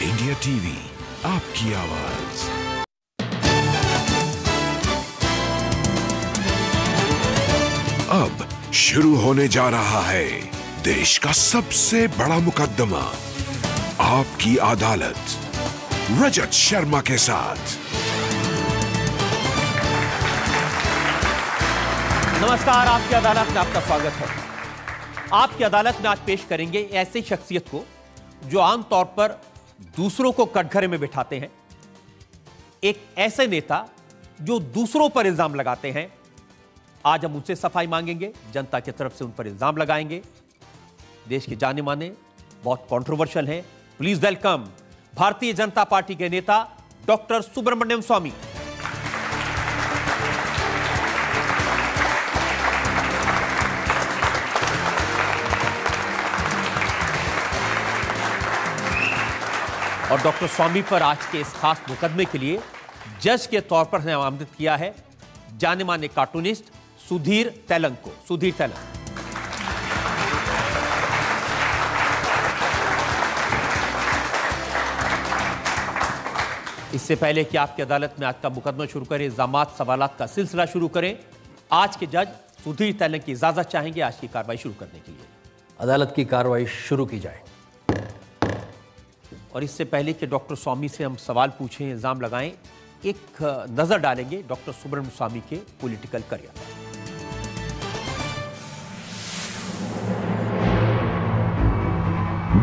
India TV, आपकी आवाज। अब शुरू होने जा रहा है देश का सबसे बड़ा मुकदमा, आपकी अदालत, रजत शर्मा के साथ। नमस्कार, आपकी अदालत में आपका स्वागत है। आपकी अदालत में आज पेश करेंगे ऐसी शख्सियत को जो आमतौर पर दूसरों को कटघरे में बिठाते हैं, एक ऐसे नेता जो दूसरों पर इल्जाम लगाते हैं। आज हम उनसे सफाई मांगेंगे, जनता की तरफ से उन पर इल्जाम लगाएंगे। देश के जाने माने, बहुत कंट्रोवर्शियल हैं। Please welcome Bharatiya Janata party के नेता डॉक्टर सुब्रमण्यम स्वामी। और डॉक्टर स्वामी पर आज के इस खास मुकदमे के लिए जज के तौर पर हमने आमंत्रित किया है जाने माने कार्टूनिस्ट सुधीर तेलंग को। सुधीर तेलंग, इससे पहले कि आपकी अदालत में आज का मुकदमा शुरू करें, इल्जामात सवालात का सिलसिला शुरू करें, आज के जज सुधीर तेलंग की इजाजत चाहेंगे आज की कार्रवाई शुरू करने के लिए। अदालत की कार्रवाई शुरू की जाए। और इससे पहले कि डॉक्टर स्वामी से हम सवाल पूछें, इल्जाम लगाएं, एक नजर डालेंगे डॉक्टर सुब्रमण्यम स्वामी के पॉलिटिकल करियर।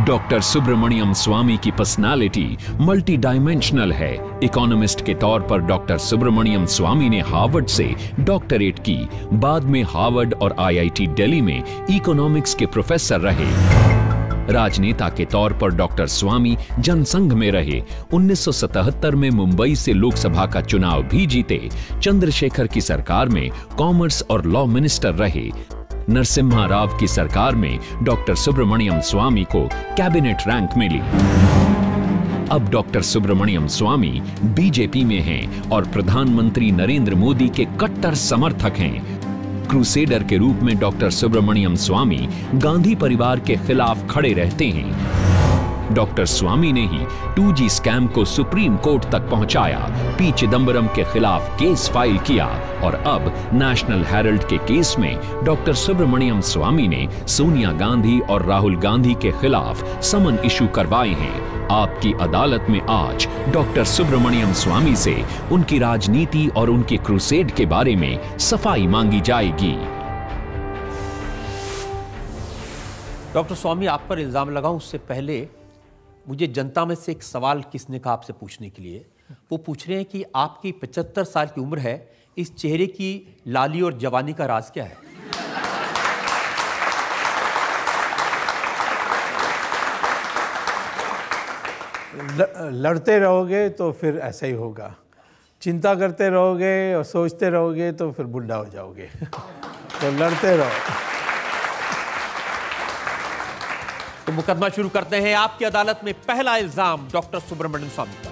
डॉक्टर सुब्रमण्यम स्वामी की पर्सनालिटी मल्टी डायमेंशनल है। इकोनॉमिस्ट के तौर पर डॉक्टर सुब्रमण्यम स्वामी ने हार्वर्ड से डॉक्टरेट की, बाद में हार्वर्ड और आईआईटी दिल्ली में इकोनॉमिक्स के प्रोफेसर रहे। राजनेता के तौर पर डॉक्टर स्वामी जनसंघ में रहे। 1977 में मुंबई से लोकसभा का चुनाव भी जीते। चंद्रशेखर की सरकार में कॉमर्स और लॉ मिनिस्टर रहे। नरसिम्हा राव की सरकार में डॉक्टर सुब्रमण्यम स्वामी को कैबिनेट रैंक मिली। अब डॉक्टर सुब्रमण्यम स्वामी बीजेपी में हैं और प्रधानमंत्री नरेंद्र मोदी के कट्टर समर्थक हैं। क्रूसेडर के रूप में डॉक्टर सुब्रमण्यम स्वामी गांधी परिवार के खिलाफ खड़े रहते हैं। डॉक्टर स्वामी ने ही 2G स्कैम को सुप्रीम कोर्ट तक पहुंचाया, पी चिदंबरम के खिलाफ केस फाइल किया और अब नेशनल हेराल्ड के केस में डॉक्टर सुब्रमण्यम स्वामी ने सोनिया गांधी और राहुल गांधी के खिलाफ समन इशू करवाए हैं। आपकी अदालत में आज डॉक्टर सुब्रमण्यम स्वामी से उनकी राजनीति और उनके क्रूसेड के बारे में सफाई मांगी जाएगी। डॉक्टर स्वामी, आप पर इल्जाम लगाऊं उससे पहले मुझे जनता में से एक सवाल किसने कहा आपसे पूछने के लिए। वो पूछ रहे हैं कि आपकी 75 साल की उम्र है, इस चेहरे की लाली और जवानी का राज क्या है? लड़ते रहोगे तो फिर ऐसा ही होगा, चिंता करते रहोगे और सोचते रहोगे तो फिर बुढ़ा हो जाओगे। तो लड़ते रहो। तो मुकदमा शुरू करते हैं। आपकी अदालत में पहला इल्जाम डॉक्टर सुब्रमण्यम स्वामी का।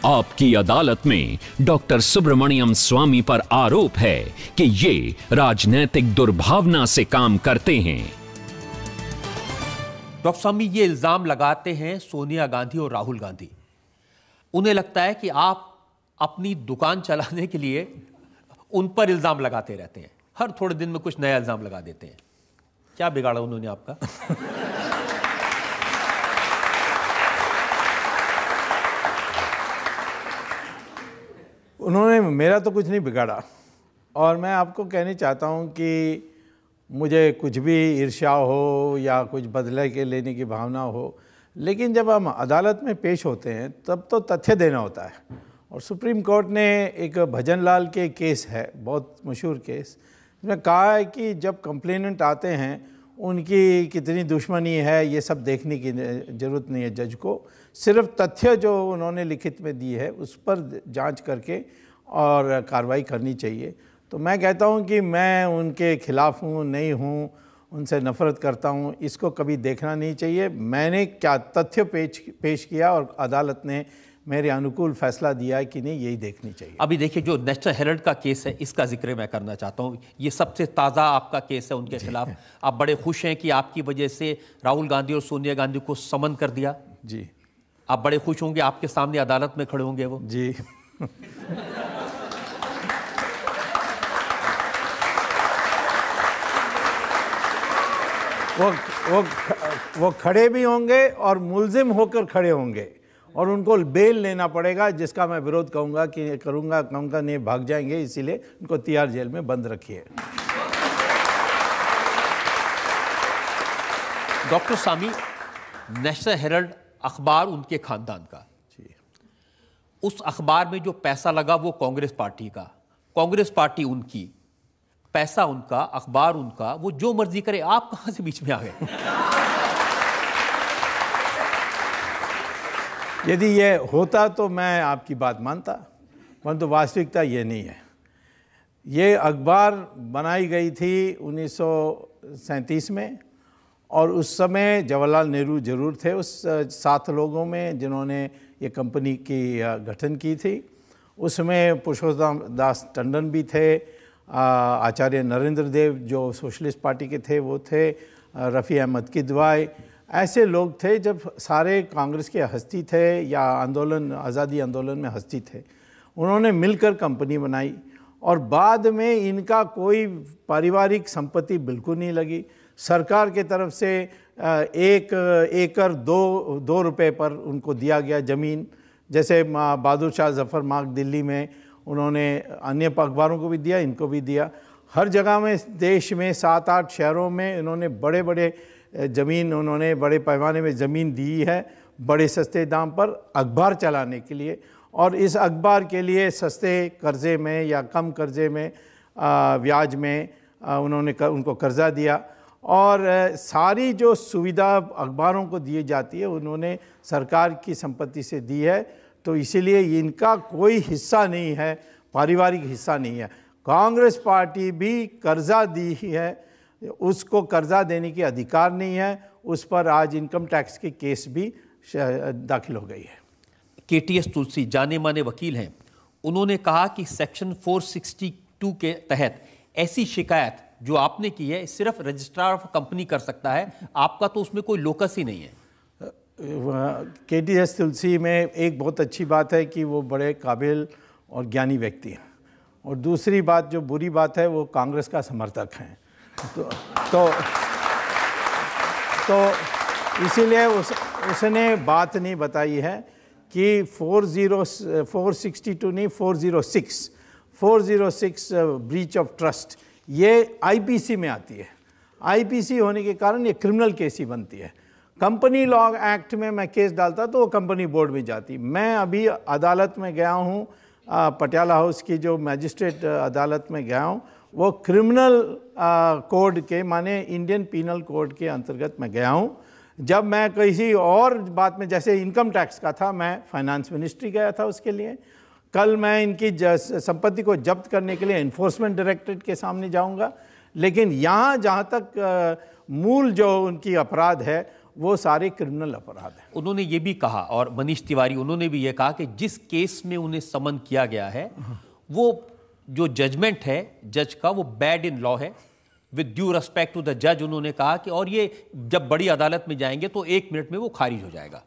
आपकी अदालत में डॉक्टर सुब्रमण्यम स्वामी पर आरोप है कि ये राजनीतिक दुर्भावना से काम करते हैं। डॉक्टर स्वामी ये इल्जाम लगाते हैं सोनिया गांधी और राहुल गांधी। उन्हें लगता है कि आप अपनी दुकान चलाने के लिए उन पर इल्जाम लगाते रहते हैं, हर थोड़े दिन में कुछ नया इल्जाम लगा देते हैं। क्या बिगाड़ा उन्होंने आपका? उन्होंने मेरा तो कुछ नहीं बिगाड़ा। और मैं आपको कहना चाहता हूं कि मुझे कुछ भी ईर्ष्या हो या कुछ बदले के लेने की भावना हो, लेकिन जब हम अदालत में पेश होते हैं तब तो तथ्य देना होता है। और सुप्रीम कोर्ट ने एक भजन लाल के केस है, बहुत मशहूर केस, इसमें कहा है कि जब कंप्लेनेंट आते हैं उनकी कितनी दुश्मनी है ये सब देखने की ज़रूरत नहीं है जज को। सिर्फ तथ्य जो उन्होंने लिखित में दी है उस पर जांच करके और कार्रवाई करनी चाहिए। तो मैं कहता हूं कि मैं उनके खिलाफ हूं, नहीं हूं, उनसे नफ़रत करता हूं, इसको कभी देखना नहीं चाहिए। मैंने क्या तथ्य पेश किया और अदालत ने मेरे अनुकूल फैसला दिया है कि नहीं, यही देखनी चाहिए। अभी देखिए, जो नेशनल हेराल्ड का केस है, इसका जिक्र मैं करना चाहता हूँ। ये सबसे ताज़ा आपका केस है उनके खिलाफ। आप बड़े खुश हैं कि आपकी वजह से राहुल गांधी और सोनिया गांधी को समन कर दिया। जी, आप बड़े खुश होंगे, आपके सामने अदालत में खड़े होंगे वो। जी। वो खड़े भी होंगे और मुलजिम होकर खड़े होंगे और उनको बेल लेना पड़ेगा, जिसका मैं विरोध कहूँगा नहीं भाग जाएंगे, इसीलिए उनको तिहाड़ जेल में बंद रखिए। डॉक्टर स्वामी, नेशनल हेराल्ड अखबार उनके खानदान का, उस अखबार में जो पैसा लगा वो कांग्रेस पार्टी का, कांग्रेस पार्टी उनकी, पैसा उनका, अखबार उनका, वो जो मर्जी करे। आप कहां से बीच में आ गए? यदि ये होता तो मैं आपकी बात मानता, परंतु वास्तविकता ये नहीं है। ये अखबार बनाई गई थी 1937 में और उस समय जवाहरलाल नेहरू जरूर थे उस 7 लोगों में जिन्होंने ये कंपनी की गठन की थी। उसमें पुरुषोत्तम दास टंडन भी थे, आचार्य नरेंद्र देव जो सोशलिस्ट पार्टी के थे वो थे, रफ़ी अहमद किदवाई, ऐसे लोग थे जब सारे कांग्रेस के हस्ती थे या आंदोलन, आज़ादी आंदोलन में हस्ती थे। उन्होंने मिलकर कंपनी बनाई और बाद में इनका कोई पारिवारिक संपत्ति बिल्कुल नहीं लगी। सरकार के तरफ से 1 एकड़ 2 रुपए पर उनको दिया गया ज़मीन, जैसे बहादुर शाह जफ़र मार्ग दिल्ली में उन्होंने अन्य अखबारों को भी दिया, इनको भी दिया। हर जगह में देश में 7-8 शहरों में इन्होंने बड़े ज़मीन, उन्होंने बड़े पैमाने में ज़मीन दी है बड़े सस्ते दाम पर अखबार चलाने के लिए। और इस अखबार के लिए सस्ते कर्ज़े में या कम कर्ज़े में ब्याज में उन्होंने उनको कर्ज़ा दिया और सारी जो सुविधा अखबारों को दी जाती है उन्होंने सरकार की संपत्ति से दी है। तो इसीलिए इनका कोई हिस्सा नहीं है, पारिवारिक हिस्सा नहीं है। कांग्रेस पार्टी भी कर्जा दी है, उसको कर्जा देने की अधिकार नहीं है। उस पर आज इनकम टैक्स की केस भी दाखिल हो गई है। KTS तुलसी जाने माने वकील हैं, उन्होंने कहा कि सेक्शन 462 के तहत ऐसी शिकायत जो आपने की है सिर्फ रजिस्ट्रार ऑफ कंपनी कर सकता है, आपका तो उसमें कोई लोकस ही नहीं है। KTS तुलसी में एक बहुत अच्छी बात है कि वो बड़े काबिल और ज्ञानी व्यक्ति हैं, और दूसरी बात जो बुरी बात है वो कांग्रेस का समर्थक हैं। तो इसीलिए उसने बात नहीं बताई है कि 462 नहीं 406 ब्रीच ऑफ ट्रस्ट ये IPC में आती है। IPC होने के कारण ये क्रिमिनल केस ही बनती है। कंपनी लॉ एक्ट में मैं केस डालता तो वो कंपनी बोर्ड में जाती। मैं अभी अदालत में गया हूँ, पटियाला हाउस की जो मैजिस्ट्रेट अदालत में गया हूँ, वो क्रिमिनल कोड के माने इंडियन पीनल कोड के अंतर्गत मैं गया हूँ। जब मैं किसी और बात में, जैसे इनकम टैक्स का था, मैं फाइनेंस मिनिस्ट्री गया था उसके लिए। कल मैं इनकी संपत्ति को जब्त करने के लिए एनफोर्समेंट डायरेक्टरेट के सामने जाऊंगा। लेकिन यहाँ जहाँ तक मूल जो उनकी अपराध है वो सारे क्रिमिनल अपराध हैं। उन्होंने ये भी कहा, और मनीष तिवारी उन्होंने भी ये कहा कि जिस केस में उन्हें समन किया गया है वो जो जजमेंट है जज का वो बैड इन लॉ है, with due respect to the जज। उन्होंने कहा कि और ये जब बड़ी अदालत में जाएंगे तो 1 मिनट में वो खारिज हो जाएगा।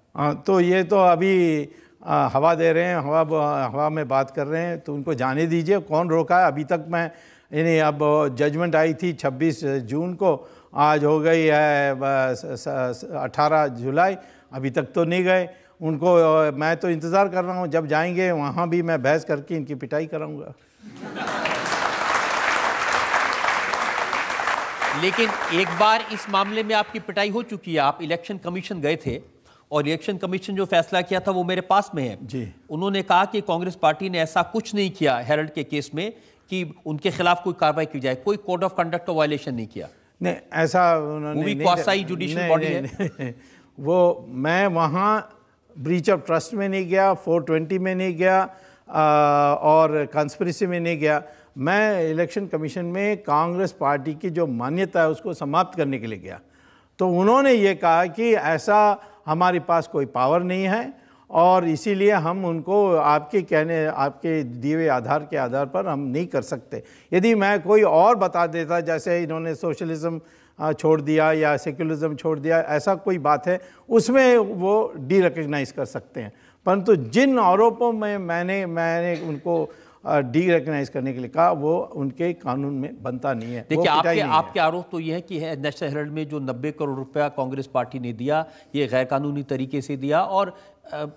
तो ये तो अभी हवा दे रहे हैं, हवा में बात कर रहे हैं, तो उनको जाने दीजिए। कौन रोका है? अभी तक मैं इन्हें, अब जजमेंट आई थी 26 जून को, आज हो गई है 18 जुलाई, अभी तक तो नहीं गए। उनको मैं तो इंतज़ार कर रहा हूँ, जब जाएंगे वहाँ भी मैं बहस करके इनकी पिटाई कराऊंगा। लेकिन एक बार इस मामले में आपकी पिटाई हो चुकी है। आप इलेक्शन कमीशन गए थे और इलेक्शन कमीशन जो फैसला किया था वो मेरे पास में है जी। उन्होंने कहा कि कांग्रेस पार्टी ने ऐसा कुछ नहीं किया हेराल्ड के केस में कि उनके खिलाफ कोई कार्रवाई की जाए, कोई कोड ऑफ कंडक्ट का वायलेशन नहीं किया। नहीं, ऐसा उन्होंने वो भी क्वासी जुडिशियल बॉडी है। वो मैं वहाँ ब्रीच ऑफ ट्रस्ट में नहीं गया, 420 में नहीं गया और कंस्पिरेसी में नहीं गया। मैं इलेक्शन कमीशन में कांग्रेस पार्टी की जो मान्यता है उसको समाप्त करने के लिए गया। तो उन्होंने ये कहा कि ऐसा हमारे पास कोई पावर नहीं है और इसीलिए हम उनको आपके दिए हुए आधार के आधार पर हम नहीं कर सकते। यदि मैं कोई और बता देता, जैसे इन्होंने सोशलिज्म छोड़ दिया या सेक्युलरिज्म छोड़ दिया, ऐसा कोई बात है, उसमें वो डी रिकग्नाइज कर सकते हैं। परंतु जिन आरोपों में मैंने उनको डी रिकग्नाइज करने के लिए कहा, वो उनके कानून में बनता नहीं है। देखिए, आपके आरोप तो ये है कि नेशनल हेराल्ड में जो 90 करोड़ रुपया कांग्रेस पार्टी ने दिया, ये गैर कानूनी तरीके से दिया और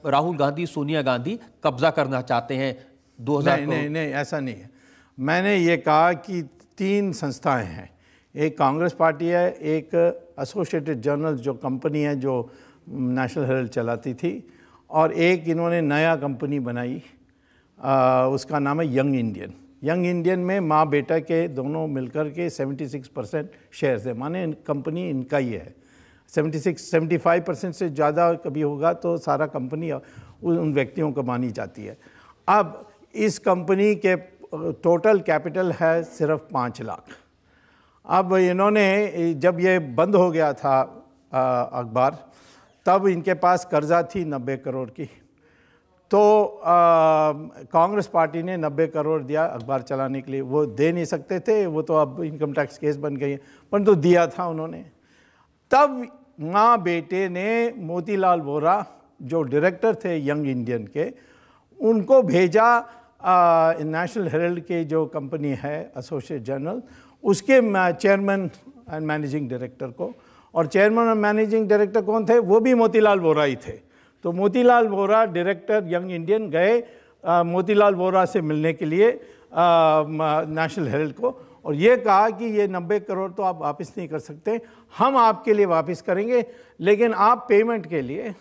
राहुल गांधी, सोनिया गांधी कब्जा करना चाहते हैं 2000 नहीं, ऐसा नहीं है। मैंने ये कहा कि 3 संस्थाएं हैं, एक कांग्रेस पार्टी है, एक एसोसिएटेड जर्नल जो कंपनी है जो नेशनल हेराल्ड चलाती थी, और एक इन्होंने नया कंपनी बनाई, उसका नाम है यंग इंडियन। यंग इंडियन में माँ बेटा के दोनों मिलकर के 76% शेयर्स है, माने कंपनी इनका ही है। 75% से ज़्यादा कभी होगा तो सारा कंपनी उन व्यक्तियों को मानी जाती है। अब इस कंपनी के टोटल कैपिटल है सिर्फ 5 लाख। अब इन्होंने, जब ये बंद हो गया था अखबार, तब इनके पास कर्जा थी 90 करोड़ की, तो कांग्रेस पार्टी ने 90 करोड़ दिया अखबार चलाने के लिए। वो दे नहीं सकते थे, वो तो अब इनकम टैक्स केस बन गई है, परंतु दिया था उन्होंने। तब माँ बेटे ने मोतीलाल वोरा, जो डायरेक्टर थे यंग इंडियन के, उनको भेजा नेशनल हेराल्ड के जो कंपनी है एसोसिएट जर्नल, उसके चेयरमैन एंड मैनेजिंग डायरेक्टर को। और चेयरमैन और मैनेजिंग डायरेक्टर कौन थे? वो भी मोतीलाल वोरा ही थे। तो Motilal Vora director young Indian गए मोतीलाल वोरा से मिलने के लिए नेशनल हेराल्ड को, और ये कहा कि ये 90 करोड़ तो आप वापस नहीं कर सकते, हम आपके लिए वापस करेंगे, लेकिन आप पेमेंट के लिए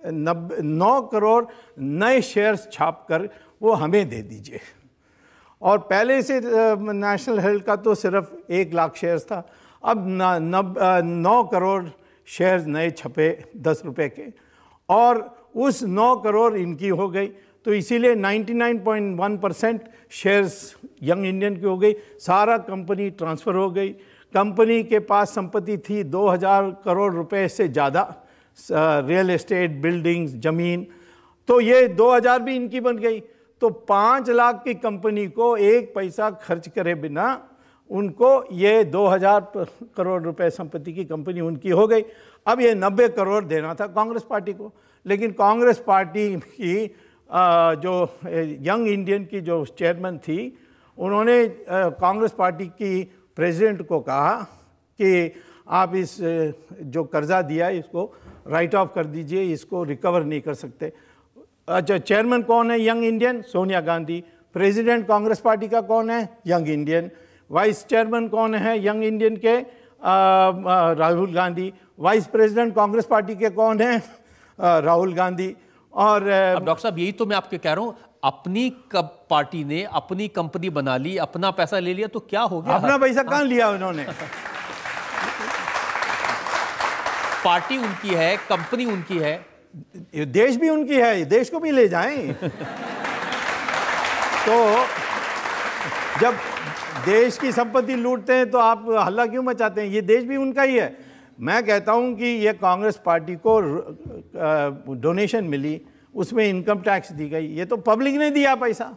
9 करोड़ नए शेयर्स छाप कर वो हमें दे दीजिए। और पहले से नेशनल हेराल्ड का तो सिर्फ 1 लाख शेयर्स था, अब 9 करोड़ शेयर्स नए छपे 10 रुपये के, और उस 9 करोड़ इनकी हो गई। तो इसीलिए 99.1% शेयर्स यंग इंडियन की हो गई, सारा कंपनी ट्रांसफ़र हो गई। कंपनी के पास संपत्ति थी 2000 करोड़ रुपए से ज़्यादा, रियल एस्टेट, बिल्डिंग्स, ज़मीन, तो ये 2000 भी इनकी बन गई। तो 5 लाख की कंपनी को 1 पैसा खर्च करे बिना उनको ये 2000 करोड़ रुपए संपत्ति की कंपनी उनकी हो गई। अब ये 90 करोड़ देना था कांग्रेस पार्टी को, लेकिन कांग्रेस पार्टी की जो यंग इंडियन की जो चेयरमैन थी, उन्होंने कांग्रेस पार्टी की प्रेसिडेंट को कहा कि आप इस जो कर्जा दिया है इसको राइट ऑफ कर दीजिए, इसको रिकवर नहीं कर सकते। अच्छा, चेयरमैन कौन है? Young Indian, Sonia Gandhi. President Congress party का कौन है? Young Indian. वाइस चेयरमैन कौन है यंग इंडियन के? Rahul Gandhi. Vice president Congress party के कौन है? राहुल गांधी। और अब डॉक्टर साहब, यही तो मैं आपके कह रहा हूं, अपनी पार्टी ने अपनी कंपनी बना ली, अपना पैसा ले लिया, तो क्या हो गया? अपना पैसा कहां लिया उन्होंने? पार्टी उनकी है, कंपनी उनकी है, देश भी उनकी है, देश को भी ले जाएं। तो जब देश की संपत्ति लूटते हैं तो आप हल्ला क्यों मचाते हैं? ये देश भी उनका ही है। मैं कहता हूं कि ये कांग्रेस पार्टी को डोनेशन मिली, उसमें इनकम टैक्स दी गई, ये तो पब्लिक ने दिया पैसा,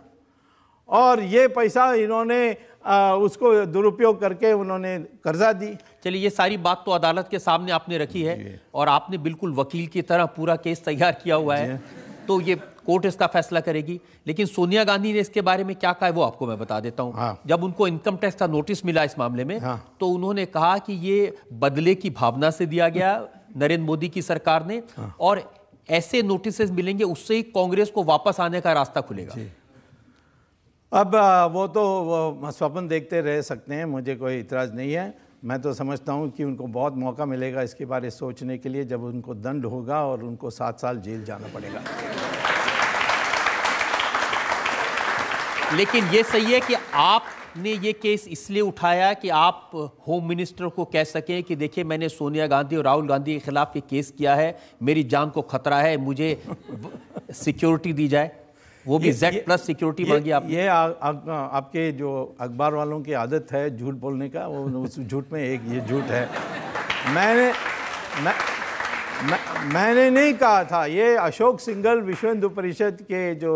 और ये पैसा इन्होंने उसको दुरुपयोग करके उन्होंने कर्जा दी। चलिए, ये सारी बात तो अदालत के सामने आपने रखी है और आपने बिल्कुल वकील की तरह पूरा केस तैयार किया हुआ है, तो ये कोर्ट इसका फैसला करेगी। लेकिन सोनिया गांधी ने इसके बारे में क्या कहा है वो आपको मैं बता देता हूं। हाँ। जब उनको इनकम टैक्स का नोटिस मिला इस मामले में, हाँ। तो उन्होंने कहा कि ये बदले की भावना से दिया गया नरेंद्र मोदी की सरकार ने, और ऐसे नोटिस मिलेंगे उससे ही कांग्रेस को वापस आने का रास्ता खुलेगा। अब वो तो स्वप्न देखते रह सकते हैं, मुझे कोई इतराज़ नहीं है। मैं तो समझता हूं कि उनको बहुत मौका मिलेगा इसके बारे सोचने के लिए, जब उनको दंड होगा और उनको 7 साल जेल जाना पड़ेगा। लेकिन ये सही है कि आपने ये केस इसलिए उठाया कि आप होम मिनिस्टर को कह सकें कि देखिए, मैंने सोनिया गांधी और राहुल गांधी के खिलाफ ये केस किया है, मेरी जान को खतरा है, मुझे सिक्योरिटी दी जाए, वो भी Z+ सिक्योरिटी मांगी आपने। ये आपके जो अखबार वालों की आदत है झूठ बोलने का, वो उस झूठ में एक ये झूठ है। मैंने नहीं कहा था, ये अशोक सिंघल विश्व हिंदू परिषद के जो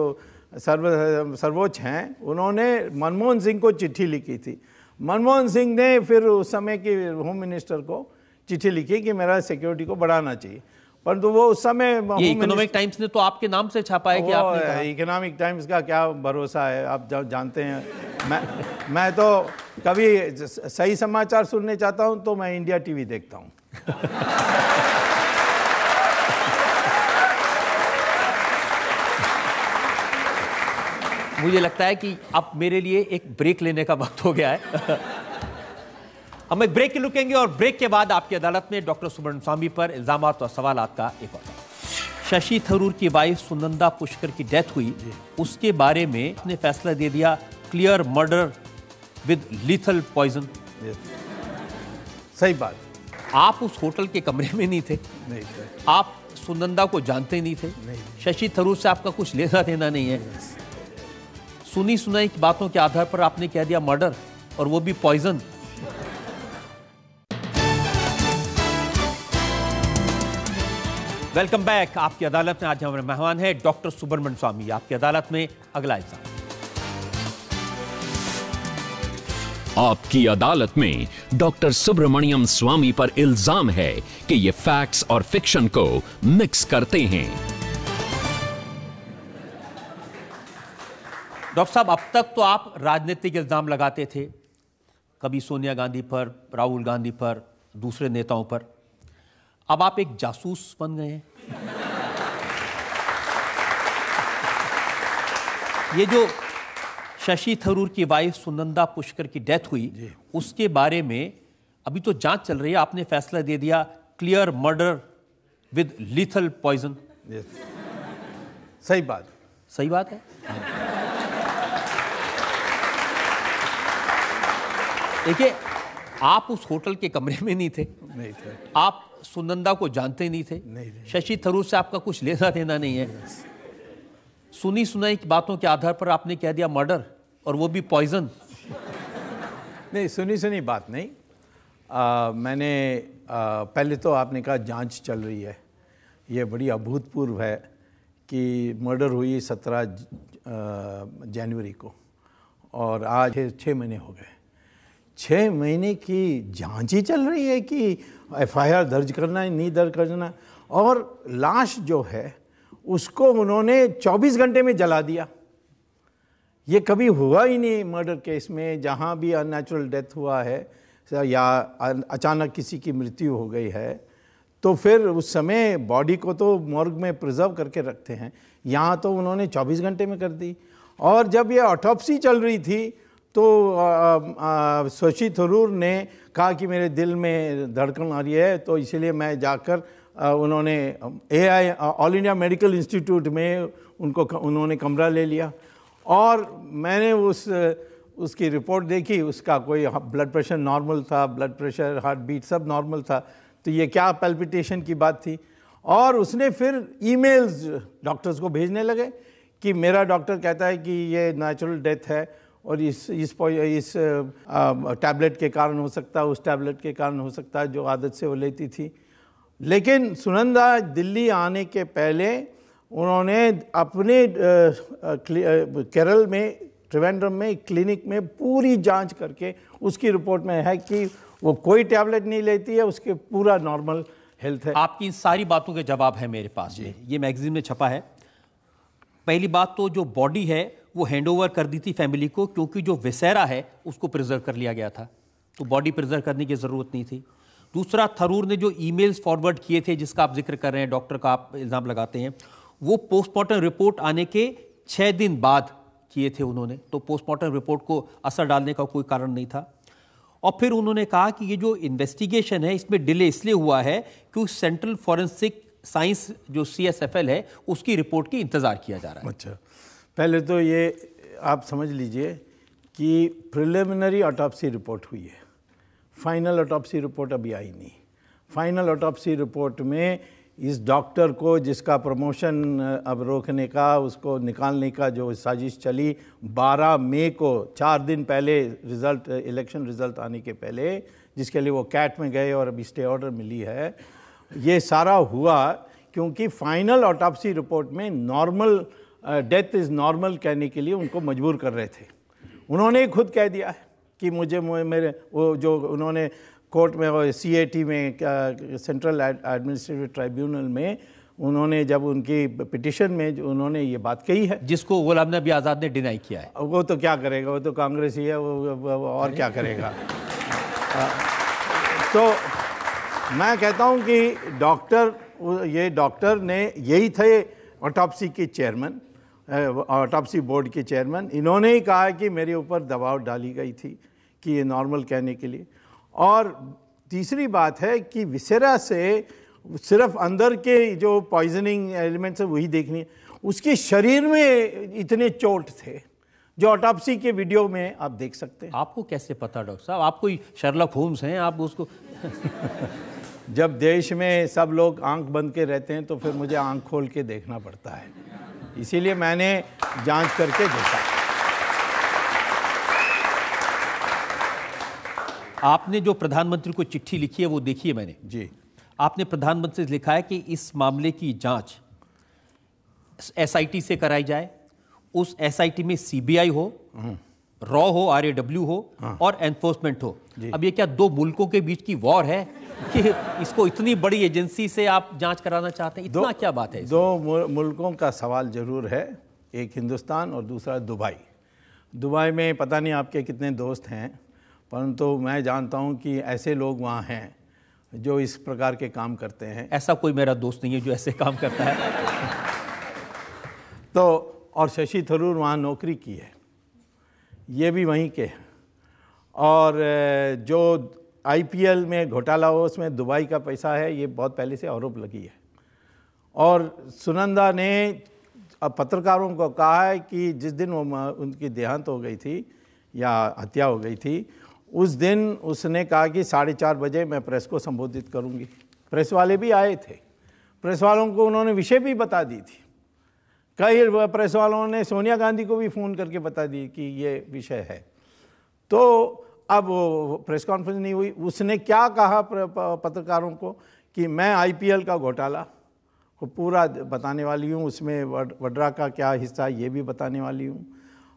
सर्वोच्च हैं, उन्होंने मनमोहन सिंह को चिट्ठी लिखी थी। मनमोहन सिंह ने फिर उस समय के होम मिनिस्टर को चिट्ठी लिखी कि मेरा सिक्योरिटी को बढ़ाना चाहिए, परंतु वो उस समय इकोनॉमिक टाइम्स ने तो आपके नाम से छापा है कि आपने कहा। इकोनॉमिक टाइम्स का क्या भरोसा है, आप जानते हैं। मैं तो कभी सही समाचार सुनने चाहता हूं तो मैं इंडिया टीवी देखता हूं। मुझे लगता है कि अब मेरे लिए एक ब्रेक लेने का वक्त हो गया है। हम एक ब्रेक रुकेंगे और ब्रेक के बाद आपकी अदालत में डॉक्टर सुब्रमण्यम स्वामी पर इल्जामात और सवालात का एक और। शशि थरूर की वाइफ सुनंदा पुष्कर की डेथ हुई, उसके बारे में उसने फैसला दे दिया clear murder with lethal poison. सही बात। आप उस होटल के कमरे में नहीं थे, नहीं थे। आप सुनंदा को जानते नहीं थे, शशि थरूर से आपका कुछ लेना देना नहीं है। सुनी सुनाई की बातों के आधार पर आपने कह दिया मर्डर, और वो भी पॉइजन। Welcome back. आपकी अदालत में आज हमारे मेहमान हैं डॉक्टर सुब्रमण्यम स्वामी। आपकी अदालत में अगला इल्जाम। आपकी अदालत में डॉक्टर सुब्रमण्यम स्वामी पर इल्जाम है कि ये फैक्ट्स और फिक्शन को मिक्स करते हैं। डॉक्टर साहब, अब तक तो आप राजनीतिक इल्जाम लगाते थे, कभी सोनिया गांधी पर, राहुल गांधी पर, दूसरे नेताओं पर। अब आप एक जासूस बन गए हैं। ये जो शशि थरूर की वाइफ सुनंदा पुष्कर की डेथ हुई, उसके बारे में अभी तो जांच चल रही है, आपने फैसला दे दिया clear murder with lethal poison. सही बात। सही बात है। देखिए, आप उस होटल के कमरे में नहीं थे, नहीं थे। आप सुनंदा को जानते नहीं थे, शशि थरूर से आपका कुछ लेना देना नहीं है। सुनी सुनाई की बातों के आधार पर आपने कह दिया मर्डर, और वो भी पॉइजन। नहीं, सुनी बात नहीं। मैंने पहले तो आपने कहा जांच चल रही है, ये बड़ी अभूतपूर्व है कि मर्डर हुई 17 जनवरी को, और आज 6 महीने हो गए। 6 महीने की जांच ही चल रही है कि एफआईआर दर्ज करना है, नहीं दर्ज करना। और लाश जो है उसको उन्होंने 24 घंटे में जला दिया। ये कभी हुआ ही नहीं मर्डर केस में, जहाँ भी अननेचुरल डेथ हुआ है या अचानक किसी की मृत्यु हो गई है तो फिर उस समय बॉडी को तो मॉर्ग में प्रिजर्व करके रखते हैं, यहाँ तो उन्होंने 24 घंटे में कर दी। और जब ये ऑटोप्सी चल रही थी तो शशि थरूर ने कहा कि मेरे दिल में धड़कन आ रही है, तो इसलिए मैं जाकर उन्होंने AI all India medical institute में उन्होंने कमरा ले लिया, और मैंने उसकी रिपोर्ट देखी। उसका कोई ब्लड प्रेशर नॉर्मल था, ब्लड प्रेशर, हार्ट बीट सब नॉर्मल था, तो ये क्या पैल्पिटेशन की बात थी। और उसने फिर ईमेल्स डॉक्टर्स को भेजने लगे कि मेरा डॉक्टर कहता है कि ये नेचुरल डेथ है, और इस टैबलेट के कारण हो सकता है, उस टैबलेट के कारण हो सकता है जो आदत से वो लेती थी। लेकिन सुनंदा दिल्ली आने के पहले उन्होंने अपने केरल में, त्रिवेंद्रम में क्लिनिक में पूरी जांच करके उसकी रिपोर्ट में है कि वो कोई टैबलेट नहीं लेती है, उसके पूरा नॉर्मल हेल्थ है। आपकी इन सारी बातों के जवाब है मेरे पास में, ये मैगजीन में छपा है। पहली बात तो जो बॉडी है वो हैंडओवर कर दी थी फैमिली को, क्योंकि जो विसेरा है उसको प्रिजर्व कर लिया गया था, तो बॉडी प्रिजर्व करने की ज़रूरत नहीं थी। दूसरा, थरूर ने जो ईमेल्स फॉरवर्ड किए थे जिसका आप जिक्र कर रहे हैं, डॉक्टर का आप इल्ज़ाम लगाते हैं, वो पोस्टमार्टम रिपोर्ट आने के 6 दिन बाद किए थे उन्होंने, तो पोस्टमार्टम रिपोर्ट को असर डालने का कोई कारण नहीं था। और फिर उन्होंने कहा कि ये जो इन्वेस्टिगेशन है इसमें डिले इसलिए हुआ है कि सेंट्रल फॉरेंसिक साइंस जो CSFL है उसकी रिपोर्ट की इंतज़ार किया जा रहा है। अच्छा, पहले तो ये आप समझ लीजिए कि प्रिलिमिनरी ऑटोप्सी रिपोर्ट हुई है, फाइनल ऑटोप्सी रिपोर्ट अभी आई नहीं। फाइनल ऑटोप्सी रिपोर्ट में इस डॉक्टर को, जिसका प्रमोशन अब रोकने का, उसको निकालने का जो साजिश चली, 12 मई को, 4 दिन पहले इलेक्शन रिजल्ट आने के पहले, जिसके लिए वो कैट में गए और अभी स्टे ऑर्डर मिली है, ये सारा हुआ क्योंकि फाइनल ऑटोप्सी रिपोर्ट में नॉर्मल डेथ इज़ नॉर्मल कहने के लिए उनको मजबूर कर रहे थे। उन्होंने खुद कह दिया है कि मेरे वो जो उन्होंने कोर्ट में और CAT में सेंट्रल एडमिनिस्ट्रेटिव ट्राइब्यूनल में उन्होंने जब उनकी पिटिशन में उन्होंने ये बात कही है, जिसको गुलाम नबी आज़ाद ने डिनाई किया है। वो तो क्या करेगा, वो तो कांग्रेसी है, वो और क्या करेगा। तो मैं कहता हूँ कि ये डॉक्टर ने यही थे ऑटोप्सी के चेयरमैन, ऑटोप्सी बोर्ड के चेयरमैन। इन्होंने ही कहा कि मेरे ऊपर दबाव डाली गई थी कि ये नॉर्मल कहने के लिए। और तीसरी बात है कि विसेरा से सिर्फ अंदर के जो पॉइजनिंग एलिमेंट्स है वही देखनी है, उसके शरीर में इतने चोट थे जो ऑटोप्सी के वीडियो में आप देख सकते हैं। आपको कैसे पता डॉक्टर साहब? आप कोई शर्लक होम्स हैं, आप उसको जब देश में सब लोग आंख बंद के रहते हैं तो फिर मुझे आंख खोल के देखना पड़ता है, इसीलिए मैंने जांच करके देखा। आपने जो प्रधानमंत्री को चिट्ठी लिखी है वो देखी है मैंने जी। आपने प्रधानमंत्री से लिखा है कि इस मामले की जांच SIT से कराई जाए, उस SIT में CBI हो, रॉ हो, RAW हो और एनफोर्समेंट हो। अब ये क्या दो मुल्कों के बीच की वॉर है कि इसको इतनी बड़ी एजेंसी से आप जांच कराना चाहते हैं? इतना क्या बात है? दो मुल्कों का सवाल जरूर है, एक हिंदुस्तान और दूसरा दुबई। दुबई में पता नहीं आपके कितने दोस्त हैं, परंतु मैं जानता हूं कि ऐसे लोग वहाँ हैं जो इस प्रकार के काम करते हैं। ऐसा कोई मेरा दोस्त नहीं है जो ऐसे काम करता है। तो और शशि थरूर वहाँ नौकरी की है, ये भी वहीं के हैं। और जो IPL में घोटाला हो उसमें दुबई का पैसा है, ये बहुत पहले से आरोप लगी है। और सुनंदा ने पत्रकारों को कहा है कि जिस दिन वो उनकी देहांत हो गई थी या हत्या हो गई थी, उस दिन उसने कहा कि 4:30 बजे मैं प्रेस को संबोधित करूंगी। प्रेस वाले भी आए थे, प्रेस वालों को उन्होंने विषय भी बता दी थी। कई प्रेस वालों ने सोनिया गांधी को भी फ़ोन करके बता दी कि ये विषय है। तो अब वो प्रेस कॉन्फ्रेंस नहीं हुई। उसने क्या कहा पत्रकारों को कि मैं IPL का घोटाला को पूरा बताने वाली हूँ, उसमें वड्रा का क्या हिस्सा ये भी बताने वाली हूँ।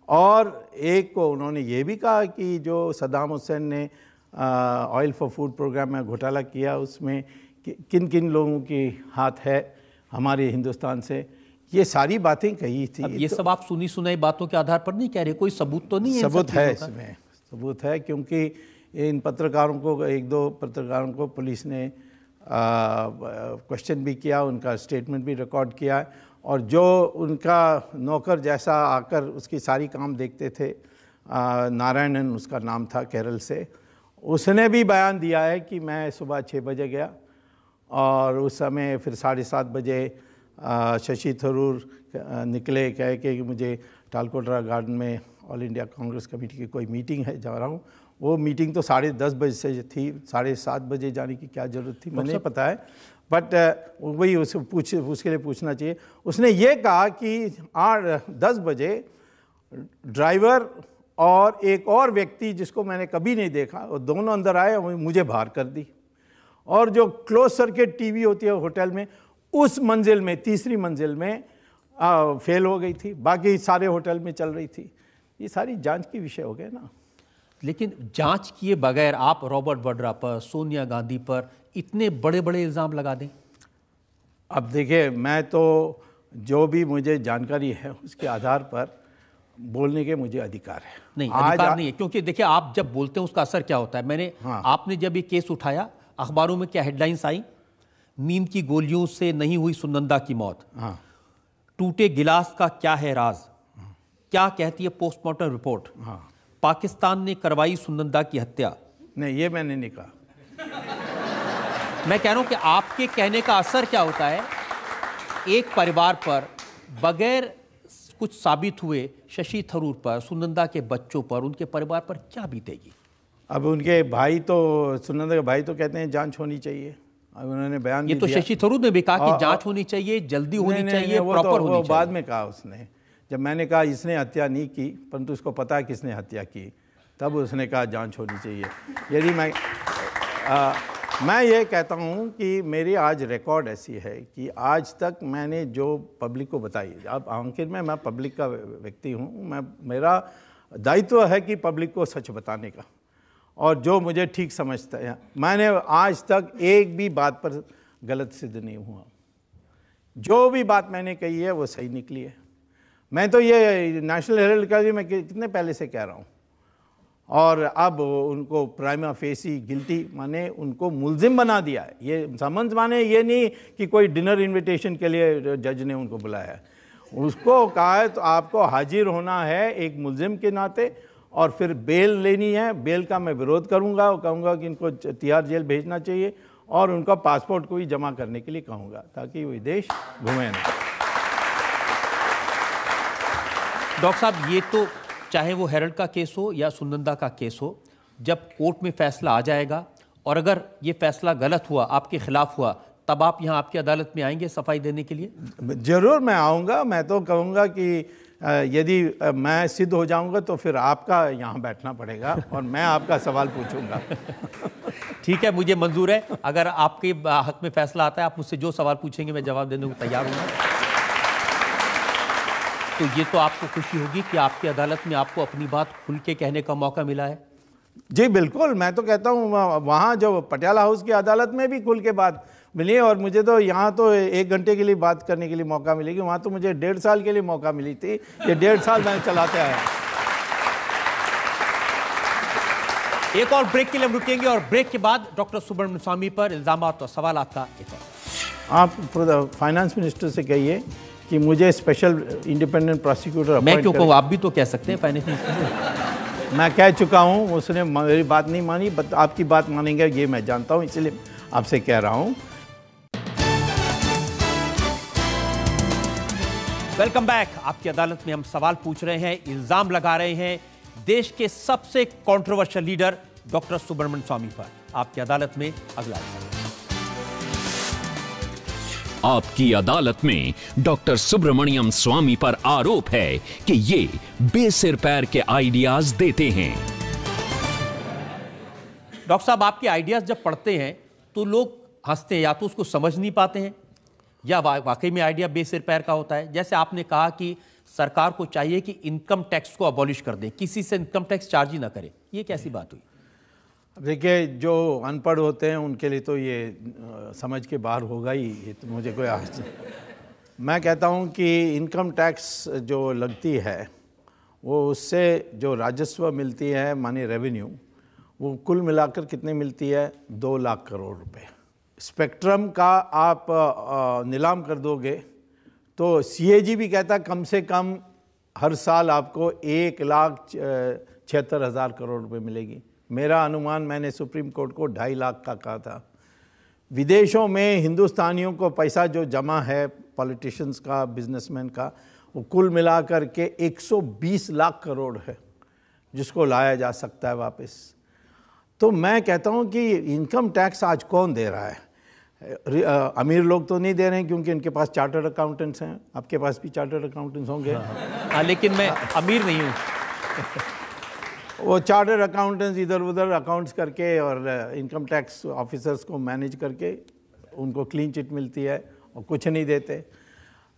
और एक को उन्होंने ये भी कहा कि जो सद्दाम हुसैन ने ऑयल फॉर फूड प्रोग्राम में घोटाला किया उसमें किन किन लोगों की हाथ है हमारे हिंदुस्तान से, ये सारी बातें कही थी। अब ये सब आप सुनी सुनाई बातों के आधार पर नहीं कह रहे, कोई सबूत तो नहीं है? सबूत है, इसमें सबूत है, क्योंकि इन पत्रकारों को, 1-2 पत्रकारों को पुलिस ने क्वेश्चन भी किया, उनका स्टेटमेंट भी रिकॉर्ड किया। और जो उनका नौकर जैसा आकर उसकी सारी काम देखते थे, नारायणन उसका नाम था, केरल से, उसने भी बयान दिया है कि मैं सुबह 6 बजे गया और उस समय फिर 7:30 बजे शशि थरूर निकले, कहे कि मुझे टालकोटरा गार्डन में ऑल इंडिया कांग्रेस कमेटी की कोई मीटिंग है, जा रहा हूँ। वो मीटिंग तो 10:30 बजे से थी, 7:30 बजे जाने की क्या ज़रूरत थी मुझे नहीं पता है, बट वही उसके लिए पूछना चाहिए। उसने ये कहा कि 10 बजे ड्राइवर और एक और व्यक्ति जिसको मैंने कभी नहीं देखा, और दोनों अंदर आए और मुझे बाहर कर दी। और जो क्लोज सर्किट टीवी होती है होटल में, उस मंजिल में, तीसरी मंजिल में फेल हो गई थी, बाकी सारे होटल में चल रही थी। ये सारी जांच की विषय हो गए ना। लेकिन जांच किए बगैर आप रॉबर्ट वड्रा पर, सोनिया गांधी पर इतने बड़े बड़े इल्ज़ाम लगा दें? अब देखिए, मैं तो जो भी मुझे जानकारी है उसके आधार पर बोलने के मुझे अधिकार है। नहीं, अधिकार नहीं है, क्योंकि देखिए आप जब बोलते हैं उसका असर क्या होता है। आपने जब ये केस उठाया, अखबारों में क्या हेडलाइंस आई? नींद की गोलियों से नहीं हुई सुनंदा की मौत, टूटे गिलास का क्या है राज, क्या कहती है पोस्टमार्टम रिपोर्ट, पाकिस्तान ने करवाई सुनंदा की हत्या। नहीं, ये मैंने नहीं कहा। मैं कह रहा हूं कि आपके कहने का असर क्या होता है एक परिवार पर, बगैर कुछ साबित हुए शशि थरूर पर, सुनंदा के बच्चों पर, उनके परिवार पर क्या बीतेगी? अब उनके भाई तो, सुनंदा के भाई तो कहते हैं जांच होनी चाहिए। अब उन्होंने बयान ये तो शशि थरूर ने भी कहा कि जांच होनी चाहिए, जल्दी होनी चाहिए, प्रॉपर होनी चाहिए। बाद में कहा उसने, जब मैंने कहा इसने हत्या नहीं की परंतु उसको पता है किसने हत्या की, तब उसने कहा जांच होनी चाहिए। यदि मैं मैं ये कहता हूँ कि मेरी आज रिकॉर्ड ऐसी है कि आज तक मैंने जो पब्लिक को बताई, अब आखिर में मैं पब्लिक का व्यक्ति हूँ, मेरा दायित्व है कि पब्लिक को सच बताने का, और जो मुझे ठीक समझता है, मैंने आज तक एक भी बात पर गलत सिद्ध नहीं हुआ। जो भी बात मैंने कही है वो सही निकली है। मैं तो ये नेशनल हेराल्ड का भी मैं कितने पहले से कह रहा हूँ, और अब उनको प्राइमा फेसी गिल्टी माने उनको मुल्जिम बना दिया है। ये समन्स माने ये नहीं कि कोई डिनर इनविटेशन के लिए जज ने उनको बुलाया है, उसको कहा है तो आपको हाजिर होना है एक मुल्जिम के नाते, और फिर बेल लेनी है। बेल का मैं विरोध करूंगा और कहूँगा कि इनको तिहाड़ जेल भेजना चाहिए, और उनका पासपोर्ट को भी जमा करने के लिए कहूँगा ताकि विदेश घूमें ना। डॉक्टर साहब, ये तो चाहे वो हेरल्ड का केस हो या सुनंदा का केस हो, जब कोर्ट में फैसला आ जाएगा और अगर ये फैसला गलत हुआ, आपके खिलाफ हुआ, तब आप यहाँ आपकी अदालत में आएंगे सफाई देने के लिए? जरूर मैं आऊँगा। मैं तो कहूँगा कि यदि मैं सिद्ध हो जाऊँगा तो फिर आपका यहाँ बैठना पड़ेगा और मैं आपका सवाल पूछूंगा। ठीक है, मुझे मंजूर है। अगर आपके हक में फैसला आता है, आप मुझसे जो सवाल पूछेंगे मैं जवाब देने को तैयार हूँ। तो ये तो आपको खुशी होगी कि आपकी अदालत में आपको अपनी बात खुल के कहने का मौका मिला है। जी बिल्कुल, मैं तो कहता हूँ वहाँ जो पटियाला हाउस की अदालत में भी खुल के बात मिली, और मुझे तो यहाँ तो 1 घंटे के लिए बात करने के लिए मौका मिलेगी, वहाँ तो मुझे 1.5 साल के लिए मौका मिली थी। ये 1.5 साल मैं चलाते आया। एक और ब्रेक के लिए हम रुकेंगे, और ब्रेक के बाद डॉक्टर सुब्रमण्यम स्वामी पर इल्जामात और सवाल का एक और। आप फाइनेंस मिनिस्टर से कहिए कि मुझे स्पेशल इंडिपेंडेंट प्रोसिक्यूटर मैं क्यों कहूँ, आप भी तो कह सकते हैं फाइनेंस मिनिस्टर। मैं कह चुका हूँ, उसने मेरी बात नहीं मानी, आपकी बात मानेंगे ये मैं जानता हूँ, इसलिए आपसे कह रहा हूँ। Welcome back. आपकी अदालत में हम सवाल पूछ रहे हैं, इल्जाम लगा रहे हैं देश के सबसे कंट्रोवर्शियल लीडर डॉक्टर सुब्रमण्यम स्वामी पर। आपकी अदालत में अगला सवाल। आपकी अदालत में डॉक्टर सुब्रमण्यम स्वामी पर आरोप है कि ये बेसिर पैर के आइडियाज देते हैं। डॉक्टर साहब, आपके आइडियाज जब पढ़ते हैं तो लोग हंसते हैं, या तो उसको समझ नहीं पाते हैं या वाकई में आइडिया बेसिर पैर का होता है। जैसे आपने कहा कि सरकार को चाहिए कि इनकम टैक्स को अबॉलिश कर दे, किसी से इनकम टैक्स चार्ज ही ना करे। ये कैसी बात हुई? देखिए, जो अनपढ़ होते हैं उनके लिए तो ये समझ के बाहर होगा ही, ये तो मुझे कोई मैं कहता हूँ कि इनकम टैक्स जो लगती है वो उससे जो राजस्व मिलती है माने रेवेन्यू, वो कुल मिलाकर कितने मिलती है? 2 लाख करोड़ रुपए। स्पेक्ट्रम का आप नीलाम कर दोगे तो CAG भी कहता कम से कम हर साल आपको 1,76,000 करोड़ रुपए मिलेगी। मेरा अनुमान, मैंने सुप्रीम कोर्ट को 2.5 लाख का कहा था। विदेशों में हिंदुस्तानियों को पैसा जो जमा है पॉलिटिशियंस का, बिजनेसमैन का, वो कुल मिलाकर के 120 लाख करोड़ है जिसको लाया जा सकता है वापस। तो मैं कहता हूँ कि इनकम टैक्स आज कौन दे रहा है? अमीर लोग तो नहीं दे रहे हैं क्योंकि इनके पास चार्टर्ड अकाउंटेंट्स हैं। आपके पास भी चार्टर्ड अकाउंटेंट्स होंगे। हाँ, लेकिन मैं अमीर नहीं हूँ। वो चार्टर्ड अकाउंटेंट्स इधर उधर अकाउंट्स करके और इनकम टैक्स ऑफिसर्स को मैनेज करके उनको क्लीन चिट मिलती है और कुछ नहीं देते।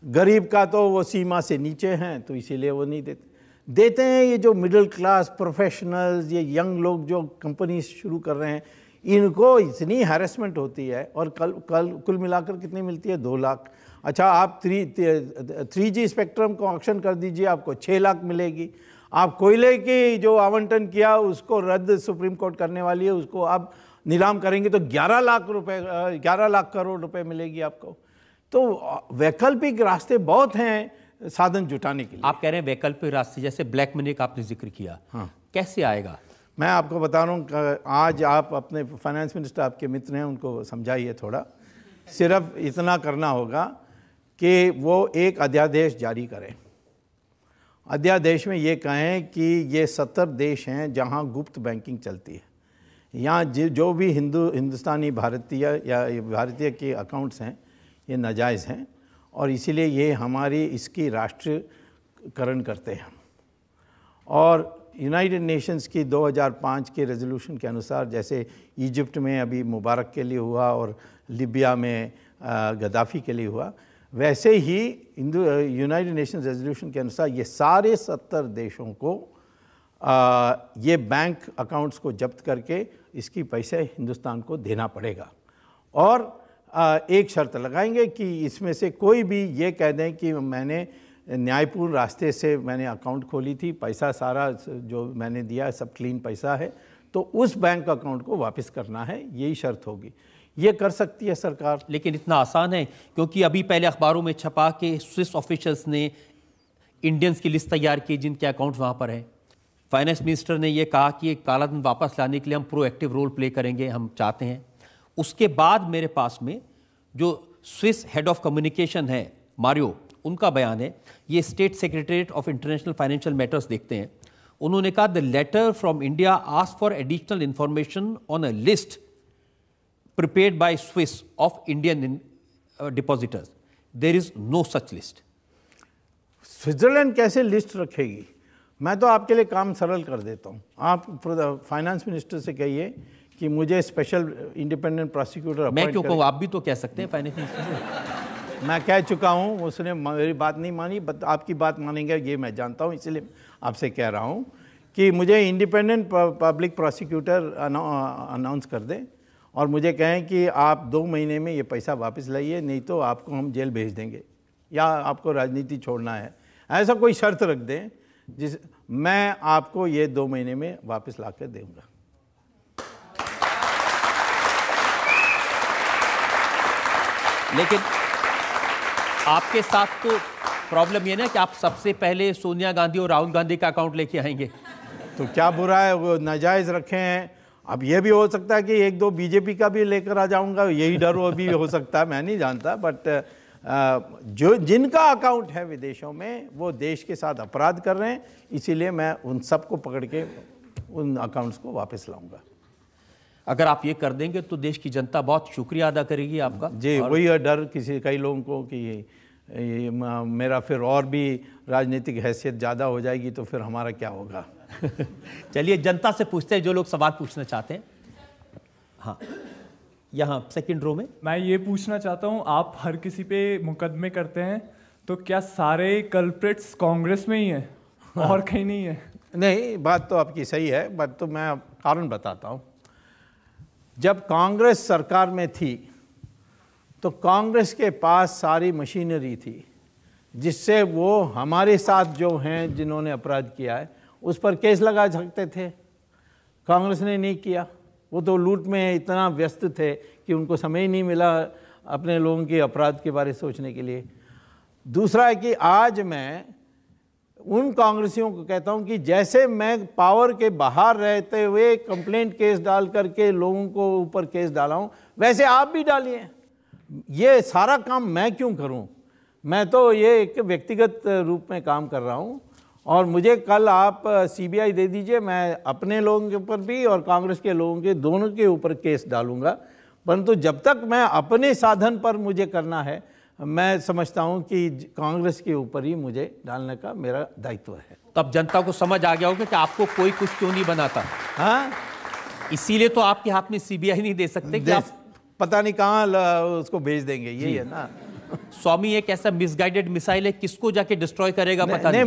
गरीब का तो वो सीमा से नीचे हैं तो इसीलिए वो नहीं देते हैं। ये जो मिडिल क्लास प्रोफेशनल्स, ये यंग लोग जो कंपनी शुरू कर रहे हैं, इनको इतनी हैरेसमेंट होती है। और कुल मिलाकर कितनी मिलती है? 2 लाख। अच्छा, आप 3G स्पेक्ट्रम को ऑक्शन कर दीजिए, आपको 6 लाख मिलेगी। आप कोयले की जो आवंटन किया उसको रद्द सुप्रीम कोर्ट करने वाली है, उसको आप नीलाम करेंगे तो 11 लाख करोड़ रुपए मिलेगी आपको। तो वैकल्पिक रास्ते बहुत हैं साधन जुटाने के लिए। आप कह रहे हैं वैकल्पिक रास्ते, जैसे ब्लैक मनी का आपने जिक्र किया। हाँ, कैसे आएगा? मैं आपको बता रहा हूँ, आज आप अपने फाइनेंस मिनिस्टर आपके मित्र हैं, उनको समझाइए थोड़ा। सिर्फ इतना करना होगा कि वो एक अध्यादेश जारी करें। अध्यादेश में ये कहें कि ये 70 देश हैं जहाँ गुप्त बैंकिंग चलती है। यहाँ जो भी हिंदुस्तानी भारतीय या भारतीय के अकाउंट्स हैं ये नाजायज़ हैं, और इसीलिए ये हमारी इसकी राष्ट्रीयकरण करते हैं। और यूनाइटेड नेशंस की 2005 के रेजोल्यूशन के अनुसार, जैसे इजिप्ट में अभी मुबारक के लिए हुआ और लिबिया में गद्दाफी के लिए हुआ, वैसे ही यूनाइटेड नेशंस रेजोल्यूशन के अनुसार ये सारे 70 देशों को ये बैंक अकाउंट्स को जब्त करके इसकी पैसे हिंदुस्तान को देना पड़ेगा। और एक शर्त लगाएंगे कि इसमें से कोई भी ये कह दें कि मैंने न्यायपूर्ण रास्ते से मैंने अकाउंट खोली थी, पैसा सारा जो मैंने दिया सब क्लीन पैसा है, तो उस बैंक अकाउंट को वापस करना है, यही शर्त होगी। ये कर सकती है सरकार। लेकिन इतना आसान है? क्योंकि अभी पहले अखबारों में छपा के स्विस ऑफिशियल्स ने इंडियंस की लिस्ट तैयार की जिनके अकाउंट वहाँ पर हैं। फाइनेंस मिनिस्टर ने ये कहा कि काला धन वापस लाने के लिए हम प्रोएक्टिव रोल प्ले करेंगे, हम चाहते हैं। उसके बाद मेरे पास में जो स्विस हेड ऑफ कम्युनिकेशन है मारियो, उनका बयान है, ये state secretariat of international financial matters देखते हैं। उन्होंने कहा the letter from India ask for additional information on a list prepared by Swiss of Indian depositors. There is no such list. Switzerland कैसे लिस्ट रखेगी? मैं तो आपके लिए काम सरल कर देता हूँ। आप फाइनेंस मिनिस्टर से कहिए कि मुझे स्पेशल इंडिपेंडेंट प्रोसिक्यूटर मैं क्यों कहूँ, आप भी तो कह सकते हैं फाइनेंस मिनिस्टर से। मैं कह चुका हूँ, उसने मेरी बात नहीं मानी, आपकी बात मानेंगे ये मैं जानता हूँ, इसलिए आपसे कह रहा हूँ कि मुझे इंडिपेंडेंट पब्लिक प्रोसिक्यूटर अनाउंस कर दें और मुझे कहें कि आप 2 महीने में ये पैसा वापस लाइए, नहीं तो आपको हम जेल भेज देंगे या आपको राजनीति छोड़ना है। ऐसा कोई शर्त रख दें जिस मैं आपको ये 2 महीने में वापस ला कर दूँगा। लेकिन आपके साथ तो प्रॉब्लम ये ना कि आप सबसे पहले सोनिया गांधी और राहुल गांधी का अकाउंट लेके आएंगे, तो क्या बुरा है? वो नाजायज़ रखे हैं। अब ये भी हो सकता है कि 1-2 बीजेपी का भी लेकर आ जाऊंगा, यही डर वो भी हो सकता है, मैं नहीं जानता। बट जो जिनका अकाउंट है विदेशों में वो देश के साथ अपराध कर रहे हैं, इसीलिए मैं उन सबको पकड़ के उन अकाउंट्स को वापस लाऊंगा। अगर आप ये कर देंगे तो देश की जनता बहुत शुक्रिया अदा करेगी आपका। जी, वही है डर कई लोगों को कि मेरा फिर और भी राजनीतिक हैसियत ज़्यादा हो जाएगी तो फिर हमारा क्या होगा। चलिए जनता से पूछते हैं जो लोग सवाल पूछना चाहते हैं। हाँ, यहाँ सेकंड रो में। मैं ये पूछना चाहता हूँ, आप हर किसी पे मुकदमे करते हैं, तो क्या सारे कल्प्रिट्स कांग्रेस में ही हैं और कहीं नहीं है? नहीं, बात तो आपकी सही है, बट तो मैं कारण बताता हूँ। जब कांग्रेस सरकार में थी तो कांग्रेस के पास सारी मशीनरी थी जिससे वो हमारे साथ जो हैं जिन्होंने अपराध किया है उस पर केस लगा सकते थे। कांग्रेस ने नहीं किया, वो तो लूट में इतना व्यस्त थे कि उनको समय ही नहीं मिला अपने लोगों के अपराध के बारे में सोचने के लिए। दूसरा है कि आज मैं उन कांग्रेसियों को कहता हूं कि जैसे मैं पावर के बाहर रहते हुए कंप्लेंट केस डाल करके लोगों को ऊपर केस डाला हूं, वैसे आप भी डालिए। ये सारा काम मैं क्यों करूं? मैं तो ये एक व्यक्तिगत रूप में काम कर रहा हूं और मुझे कल आप सीबीआई दे दीजिए, मैं अपने लोगों के ऊपर भी और कांग्रेस के लोगों के दोनों के ऊपर केस डालूंगा। परंतु जब तक मैं अपने साधन पर मुझे करना है, मैं समझता हूं कि कांग्रेस के ऊपर ही मुझे डालने का मेरा दायित्व है। तब जनता को समझ आ गया होगा कि आपको कोई कुछ क्यों नहीं बनाता। हाँ, इसीलिए तो आपके हाथ में सीबीआई नहीं दे सकते कि आप पता नहीं कहाँ उसको भेज देंगे, यही है ना। स्वामी एक ऐसा मिसगाइडेड मिसाइल है, किसको जाके डिस्ट्रॉय करेगा पता नहीं।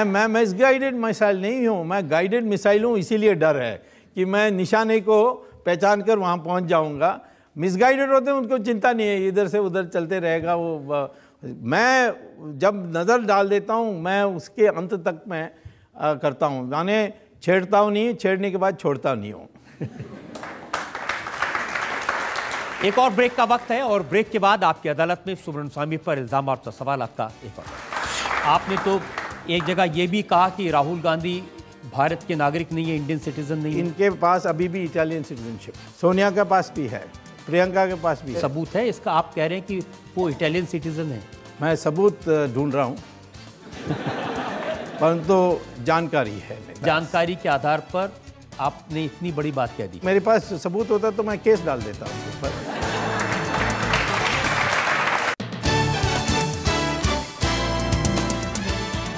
मैं मिसगाइडेड मिसाइल नहीं हूँ, मैं गाइडेड मिसाइल हूँ। इसीलिए डर है कि मैं निशाने को पहचान कर वहाँ पहुँच जाऊँगा। मिसगाइडेड होते हैं उनको चिंता नहीं है, इधर से उधर चलते रहेगा वो। मैं जब नज़र डाल देता हूँ मैं उसके अंत तक मैं करता हूँ, माने छेड़ता हूँ नहीं, छेड़ने के बाद छोड़ता नहीं हूँ। एक और ब्रेक का वक्त है और ब्रेक के बाद आपकी अदालत में सुब्रमण्यम स्वामी पर इल्जाम और सवाल आपका एक और। आपने तो एक जगह ये भी कहा कि राहुल गांधी भारत के नागरिक नहीं है, इंडियन सिटीजन नहीं है। इनके पास अभी भी इटालियन सिटीजनशिप, सोनिया के पास भी है, प्रियंका के पास भी है। सबूत है इसका? आप कह रहे हैं कि वो इटालियन सिटीजन है। मैं सबूत ढूंढ रहा हूँ परंतु जानकारी है। जानकारी के आधार पर आपने इतनी बड़ी बात कह दी। मेरे पास सबूत होता तो मैं केस डाल देता हूँ।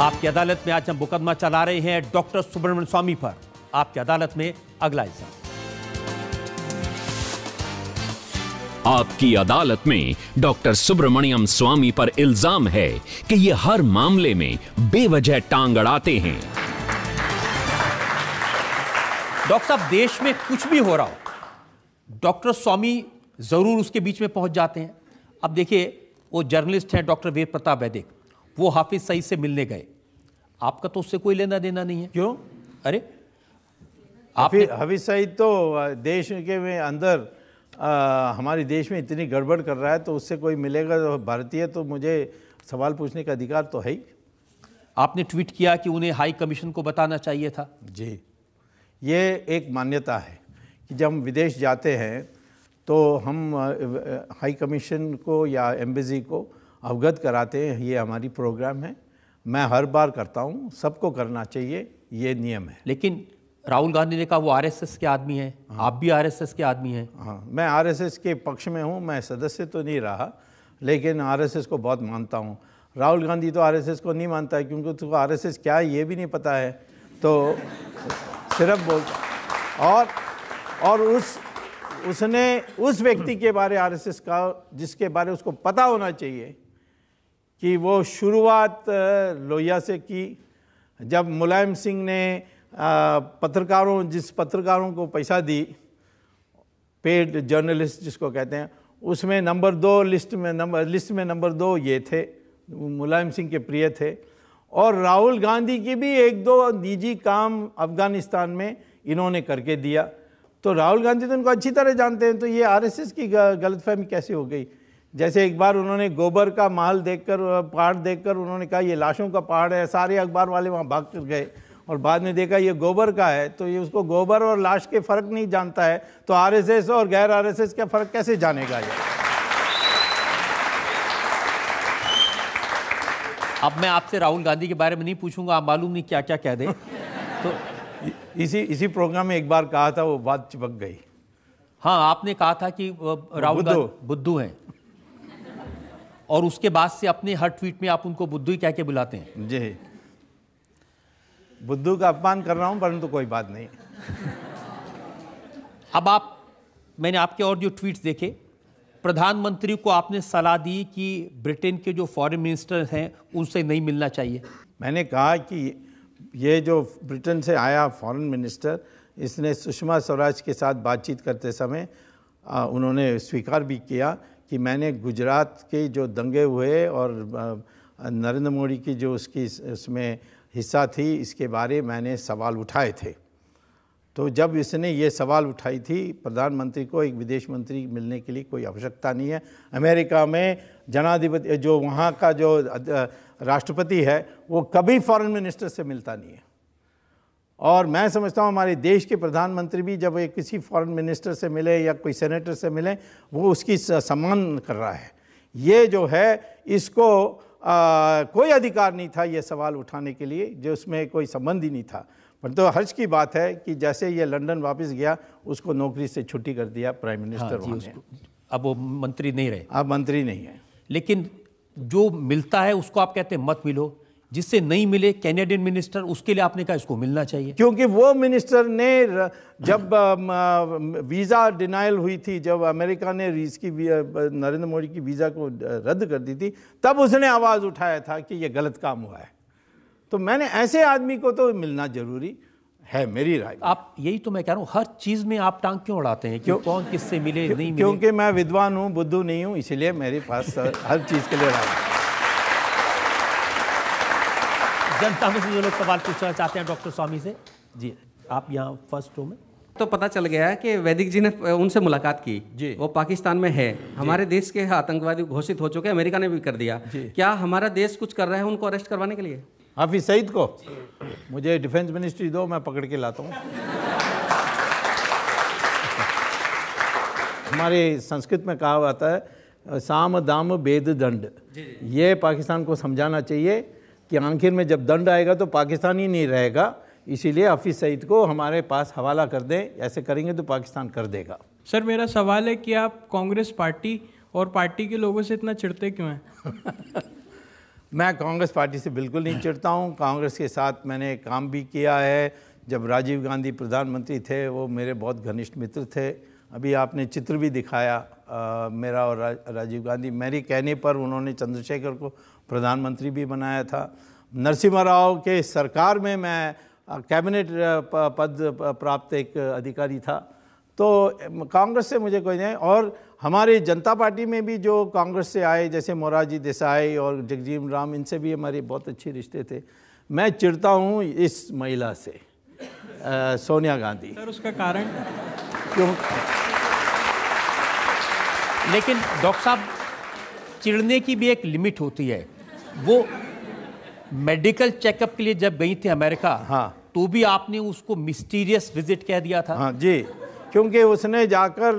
आपकी अदालत में आज हम मुकदमा चला रहे हैं डॉक्टर सुब्रमण्यम स्वामी पर। आपकी अदालत में अगला इल्जाम। आपकी अदालत में डॉक्टर सुब्रमण्यम स्वामी पर इल्जाम है कि ये हर मामले में बेवजह टांग अड़ाते हैं। डॉक्टर साहब, देश में कुछ भी हो रहा हो, डॉक्टर स्वामी जरूर उसके बीच में पहुंच जाते हैं। अब देखिए, वो जर्नलिस्ट हैं डॉक्टर वेद प्रताप वैदिक, वो हाफिज सईद से मिलने गए, आपका तो उससे कोई लेना देना नहीं है। क्यों? अरे हाफिज सईद तो देश के में अंदर हमारे देश में इतनी गड़बड़ कर रहा है, तो उससे कोई मिलेगा तो भारतीय, तो मुझे सवाल पूछने का अधिकार तो है ही। आपने ट्वीट किया कि उन्हें हाई कमीशन को बताना चाहिए था। जी, ये एक मान्यता है कि जब हम विदेश जाते हैं तो हम हाई कमीशन को या एम्बेसी को अवगत कराते हैं। ये हमारी प्रोग्राम है, मैं हर बार करता हूँ, सबको करना चाहिए, ये नियम है। लेकिन राहुल गांधी ने कहा वो आरएसएस के आदमी हैं। हाँ। आप भी आरएसएस के आदमी हैं। हाँ, मैं आरएसएस के पक्ष में हूँ, मैं सदस्य तो नहीं रहा, लेकिन आरएसएस को बहुत मानता हूँ। राहुल गांधी तो आरएसएस को नहीं मानता है, क्योंकि उसको आरएसएस क्या है ये भी नहीं पता है, तो सिर्फ बोल और उसने उस व्यक्ति के बारे आरएसएस का, जिसके बारे उसको पता होना चाहिए कि वो शुरुआत लोहिया से की। जब मुलायम सिंह ने जिस पत्रकारों को पैसा दी, पेड जर्नलिस्ट जिसको कहते हैं, उसमें नंबर 2 लिस्ट में नंबर 2 ये थे, मुलायम सिंह के प्रिय थे। और राहुल गांधी की भी 1-2 निजी काम अफगानिस्तान में इन्होंने करके दिया। तो राहुल गांधी तो इनको अच्छी तरह जानते हैं, तो ये आरएसएस की गलतफहमी कैसे हो गई? जैसे एक बार उन्होंने गोबर का महल देखकर, पहाड़ देखकर उन्होंने कहा ये लाशों का पहाड़ है, सारे अखबार वाले वहाँ भाग कर गए, और बाद में देखा ये गोबर का है, तो ये उसको गोबर और लाश के फ़र्क नहीं जानता है, तो आरएसएस और गैर आरएसएस का फ़र्क कैसे जानेगा ये? अब मैं आपसे राहुल गांधी के बारे में नहीं पूछूंगा, आप मालूम नहीं क्या क्या कह दें। तो इसी प्रोग्राम में एक बार कहा था, वो बात चिपक गई। हाँ, आपने कहा था कि राहुल गांधी बुद्धू हैं, और उसके बाद से अपने हर ट्वीट में आप उनको बुद्धू ही कह के बुलाते हैं। जी, बुद्धू का अपमान कर रहा हूं, परंतु कोई बात नहीं। अब मैंने आपके और जो ट्वीट्स देखे, प्रधानमंत्री को आपने सलाह दी कि ब्रिटेन के जो फॉरेन मिनिस्टर हैं उनसे नहीं मिलना चाहिए। मैंने कहा कि ये जो ब्रिटेन से आया फॉरेन मिनिस्टर, इसने सुषमा स्वराज के साथ बातचीत करते समय उन्होंने स्वीकार भी किया कि मैंने गुजरात के जो दंगे हुए और नरेंद्र मोदी की जो उसमें हिस्सा थी, इसके बारे मैंने सवाल उठाए थे। तो जब इसने ये सवाल उठाई थी, प्रधानमंत्री को एक विदेश मंत्री मिलने के लिए कोई आवश्यकता नहीं है। अमेरिका में जनाधिपति, जो वहाँ का जो राष्ट्रपति है, वो कभी फॉरेन मिनिस्टर से मिलता नहीं है। और मैं समझता हूँ हमारे देश के प्रधानमंत्री भी जब एक किसी फॉरेन मिनिस्टर से मिले या कोई सेनेटर से मिले, वो उसकी सम्मान कर रहा है। ये जो है, इसको कोई अधिकार नहीं था ये सवाल उठाने के लिए, जो उसमें कोई संबंध ही नहीं था। पर तो हर्ष की बात है कि जैसे ये लंदन वापस गया, उसको नौकरी से छुट्टी कर दिया प्राइम मिनिस्टर। हाँ जी, अब वो मंत्री नहीं रहे। अब मंत्री नहीं है। लेकिन जो मिलता है उसको आप कहते हैं मत मिलो, जिससे नहीं मिले कैनेडियन मिनिस्टर, उसके लिए आपने कहा इसको मिलना चाहिए। क्योंकि वो मिनिस्टर ने जब वीज़ा डिनाइल हुई थी, जब अमेरिका ने इसकी नरेंद्र मोदी की वीज़ा को रद्द कर दी थी, तब उसने आवाज़ उठाया था कि ये गलत काम हुआ है। तो मैंने ऐसे आदमी को तो मिलना जरूरी है, मेरी राय। आप यही तो मैं कह रहा हूँ, हर चीज़ में आप टांग क्यों अड़ाते हैं कि कौन किससे मिले नहीं मिले? क्योंकि मैं विद्वान हूँ, बुद्धू नहीं हूँ, इसलिए मेरे पास हर चीज़ के लिए राय है। जनता में से जो लोग सवाल पूछना चाहते हैं डॉक्टर स्वामी से, जी आप यहाँ फर्स्ट रो में। तो पता चल गया है कि वैदिक जी ने उनसे मुलाकात की जी, वो पाकिस्तान में है, हमारे देश के आतंकवादी घोषित हो चुके हैं, अमेरिका ने भी कर दिया। क्या हमारा देश कुछ कर रहा है उनको अरेस्ट करवाने के लिए? हाफिज सईद को मुझे डिफेंस मिनिस्ट्री दो, मैं पकड़ के लाता हूँ। हमारे संस्कृत में कहा जाता है साम दाम भेद दंड। ये पाकिस्तान को समझाना चाहिए कि आखिर में जब दंड आएगा तो पाकिस्तान ही नहीं रहेगा, इसीलिए हाफिज सईद को हमारे पास हवाला कर दें। ऐसे करेंगे तो पाकिस्तान कर देगा। सर मेरा सवाल है कि आप कांग्रेस पार्टी और पार्टी के लोगों से इतना चिढ़ते क्यों हैं? मैं कांग्रेस पार्टी से बिल्कुल नहीं चिढ़ता हूँ। कांग्रेस के साथ मैंने काम भी किया है। जब राजीव गांधी प्रधानमंत्री थे वो मेरे बहुत घनिष्ठ मित्र थे। अभी आपने चित्र भी दिखाया मेरा और राजीव गांधी, मेरे कहने पर उन्होंने चंद्रशेखर को प्रधानमंत्री भी बनाया था। नरसिम्हा राव के सरकार में मैं कैबिनेट पद प्राप्त एक अधिकारी था। तो कांग्रेस से मुझे कोई नहीं। और हमारी जनता पार्टी में भी जो कांग्रेस से आए जैसे मोरारजी देसाई और जगजीवन राम, इनसे भी हमारे बहुत अच्छे रिश्ते थे। मैं चिढ़ता हूँ इस महिला से, सोनिया गांधी। सर उसका कारण क्यों? लेकिन डॉक्टर साहब, चिढ़ने की भी एक लिमिट होती है। वो मेडिकल चेकअप के लिए जब गई थी अमेरिका, हाँ, तो भी आपने उसको मिस्टीरियस विजिट कह दिया था। हाँ जी, क्योंकि उसने जाकर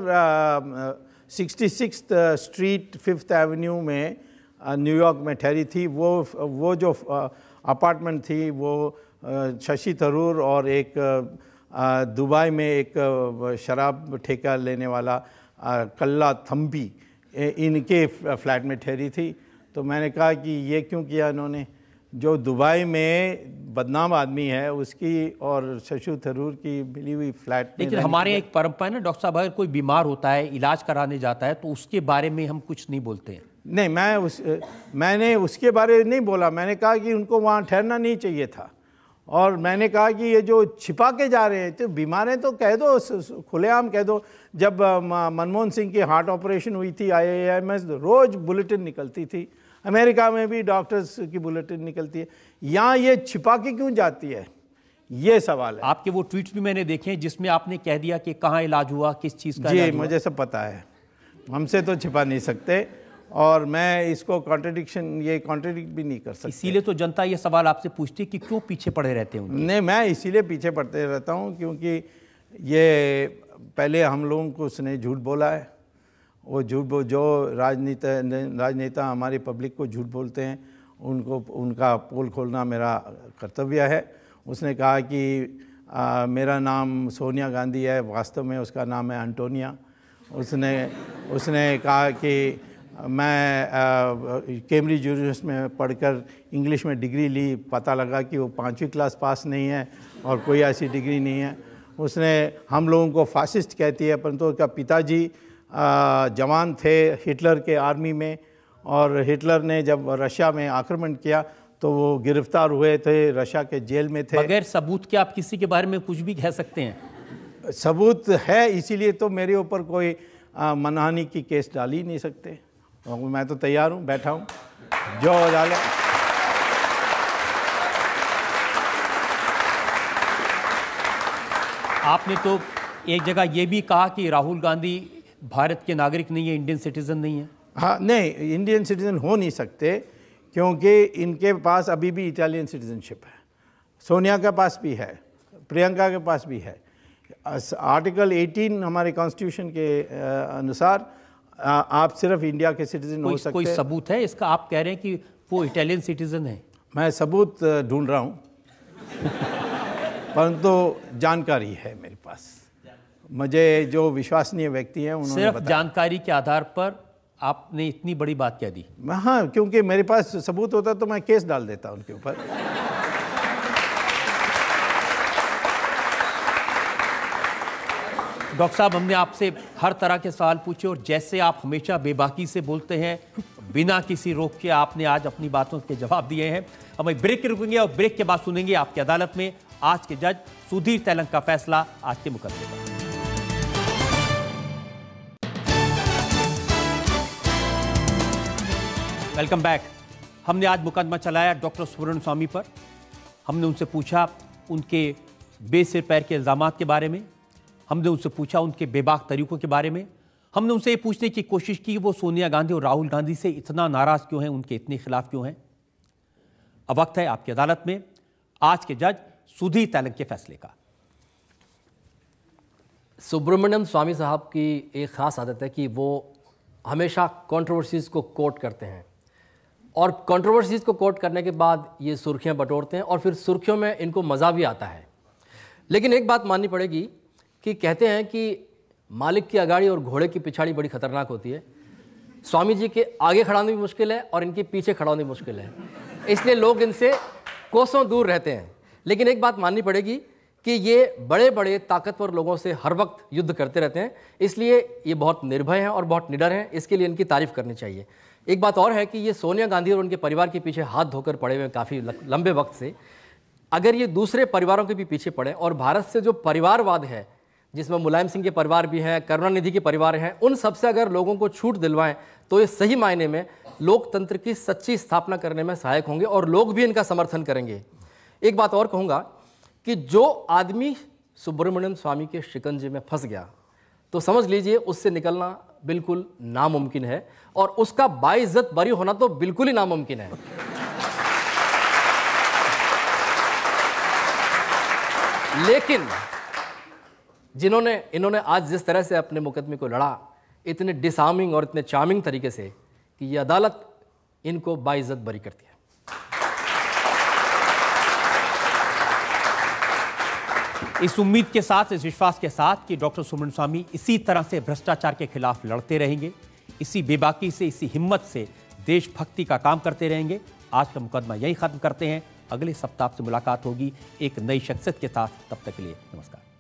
66th स्ट्रीट 5th एवेन्यू में न्यूयॉर्क में ठहरी थी। वो जो अपार्टमेंट थी वो शशि थरूर और एक दुबई में एक शराब ठेका लेने वाला कल्ला थम्बी, इनके फ्लैट में ठहरी थी। तो मैंने कहा कि ये क्यों किया इन्होंने? जो दुबई में बदनाम आदमी है उसकी और शशि थरूर की मिली हुई फ्लैट। लेकिन हमारे एक परंपरा है ना डॉक्टर साहब, अगर कोई बीमार होता है, इलाज कराने जाता है, तो उसके बारे में हम कुछ नहीं बोलते हैं। नहीं, मैंने उसके बारे में नहीं बोला। मैंने कहा कि उनको वहाँ ठहरना नहीं चाहिए था। और मैंने कहा कि ये जो छिपा के जा रहे हैं, तो बीमार हैं तो कह दो, खुलेआम कह दो। जब मनमोहन सिंह की हार्ट ऑपरेशन हुई थी, IIMS रोज़ बुलेटिन निकलती थी। अमेरिका में भी डॉक्टर्स की बुलेटिन निकलती है। यहाँ ये छिपा के क्यों जाती है, ये सवाल है। आपके वो ट्वीट्स भी मैंने देखे हैं जिसमें आपने कह दिया कि कहाँ इलाज हुआ, किस चीज़ का जी, इलाज हुआ। मुझे सब पता है, हमसे तो छिपा नहीं सकते। और मैं इसको कॉन्ट्रडिक्ट भी नहीं कर सकता। इसीलिए तो जनता ये सवाल आपसे पूछती है कि क्यों पीछे पड़े रहते हैं। नहीं, मैं इसीलिए पीछे पड़ते रहता हूँ क्योंकि ये पहले हम लोगों को उसने झूठ बोला है। वो झूठ जो राजनेता हमारे पब्लिक को झूठ बोलते हैं, उनका पोल खोलना मेरा कर्तव्य है। उसने कहा कि मेरा नाम सोनिया गांधी है, वास्तव में उसका नाम है एंटोनिया। उसने कहा कि मैं कैम्ब्रिज यूनिवर्सिटी में पढ़कर इंग्लिश में डिग्री ली, पता लगा कि वो 5वीं क्लास पास नहीं है और कोई ऐसी डिग्री नहीं है। उसने हम लोगों को फासिस्ट कहती है, परंतु उसका पिताजी जवान थे हिटलर के आर्मी में, और हिटलर ने जब रशिया में आक्रमण किया तो वो गिरफ्तार हुए थे, रशिया के जेल में थे। बगैर सबूत के आप किसी के बारे में कुछ भी कह सकते हैं? सबूत है, इसीलिए तो मेरे ऊपर कोई मानहानि की केस डाल ही नहीं सकते। तो मैं तो तैयार हूँ, बैठा हूँ, जो हो डाले। आपने तो एक जगह ये भी कहा कि राहुल गांधी भारत के नागरिक नहीं है, इंडियन सिटीजन नहीं है। हाँ, नहीं, इंडियन सिटीजन हो नहीं सकते क्योंकि इनके पास अभी भी इटालियन सिटीजनशिप है। सोनिया के पास भी है, प्रियंका के पास भी है। आर्टिकल 18 हमारे कॉन्स्टिट्यूशन के अनुसार आप सिर्फ इंडिया के सिटीजन हो सकते हैं। कोई सबूत है इसका? आप कह रहे हैं कि वो इटालियन सिटीजन है। मैं सबूत ढूंढ रहा हूँ परंतु जानकारी है मेरे पास। मुझे जो विश्वसनीय व्यक्ति हैं उन्होंने सिर्फ जानकारी के आधार पर आपने इतनी बड़ी बात कह दी। हाँ, क्योंकि मेरे पास सबूत होता तो मैं केस डाल देता उनके ऊपर। डॉक्टर साहब, हमने आपसे हर तरह के सवाल पूछे और जैसे आप हमेशा बेबाकी से बोलते हैं, बिना किसी रोक के आपने आज अपनी बातों के जवाब दिए हैं। हम एक ब्रेक रुकेंगे और ब्रेक के बाद सुनेंगे आपकी अदालत में आज के जज सुधीर तेलंग का फैसला आज के मुकदमे पर। Welcome back. हमने आज मुकदमा चलाया डॉक्टर सुब्रमण्यम स्वामी पर। हमने उनसे पूछा उनके बेसिर पैर के इल्जामात के बारे में, हमने उनसे पूछा उनके बेबाक तरीकों के बारे में, हमने उनसे ये पूछने की कोशिश की वो सोनिया गांधी और राहुल गांधी से इतना नाराज क्यों हैं, उनके इतने खिलाफ क्यों हैं। अब वक्त है आपकी अदालत में आज के जज सुधीर तेलंग के फैसले का। सुब्रमण्यम स्वामी साहब की एक ख़ास आदत है कि वो हमेशा कंट्रोवर्सीज़ को कोट करते हैं और कंट्रोवर्सीज़ को कोट करने के बाद ये सुर्खियां बटोरते हैं और फिर सुर्खियों में इनको मज़ा भी आता है। लेकिन एक बात माननी पड़ेगी कि कहते हैं कि मालिक की अगाड़ी और घोड़े की पिछाड़ी बड़ी खतरनाक होती है। स्वामी जी के आगे खड़ा होना भी मुश्किल है और इनके पीछे खड़ा होना भी मुश्किल है, इसलिए लोग इनसे कोसों दूर रहते हैं। लेकिन एक बात माननी पड़ेगी कि ये बड़े बड़े ताकतवर लोगों से हर वक्त युद्ध करते रहते हैं, इसलिए ये बहुत निर्भय हैं और बहुत निडर हैं, इसके लिए इनकी तारीफ करनी चाहिए। एक बात और है कि ये सोनिया गांधी और उनके परिवार के पीछे हाथ धोकर पड़े हुए हैं काफ़ी लंबे वक्त से। अगर ये दूसरे परिवारों के भी पीछे पड़े और भारत से जो परिवारवाद है, जिसमें मुलायम सिंह के परिवार भी हैं, करुणानिधि के परिवार हैं, उन सबसे अगर लोगों को छूट दिलवाएं तो ये सही मायने में लोकतंत्र की सच्ची स्थापना करने में सहायक होंगे और लोग भी इनका समर्थन करेंगे। एक बात और कहूँगा कि जो आदमी सुब्रमण्यम स्वामी के शिकंजे में फंस गया तो समझ लीजिए उससे निकलना बिल्कुल नामुमकिन है और उसका बाइज्जत बरी होना तो बिल्कुल ही नामुमकिन है। लेकिन इन्होंने आज जिस तरह से अपने मुकदमे को लड़ा, इतने डिसआर्मिंग और इतने चार्मिंग तरीके से, कि ये अदालत इनको बाइज्जत बरी करती है। इस उम्मीद के साथ, इस विश्वास के साथ कि डॉक्टर सुब्रमण्यम स्वामी इसी तरह से भ्रष्टाचार के खिलाफ लड़ते रहेंगे, इसी बेबाकी से, इसी हिम्मत से देशभक्ति का काम करते रहेंगे। आज का मुकदमा यही खत्म करते हैं। अगले सप्ताह से मुलाकात होगी एक नई शख्सियत के साथ। तब तक के लिए नमस्कार।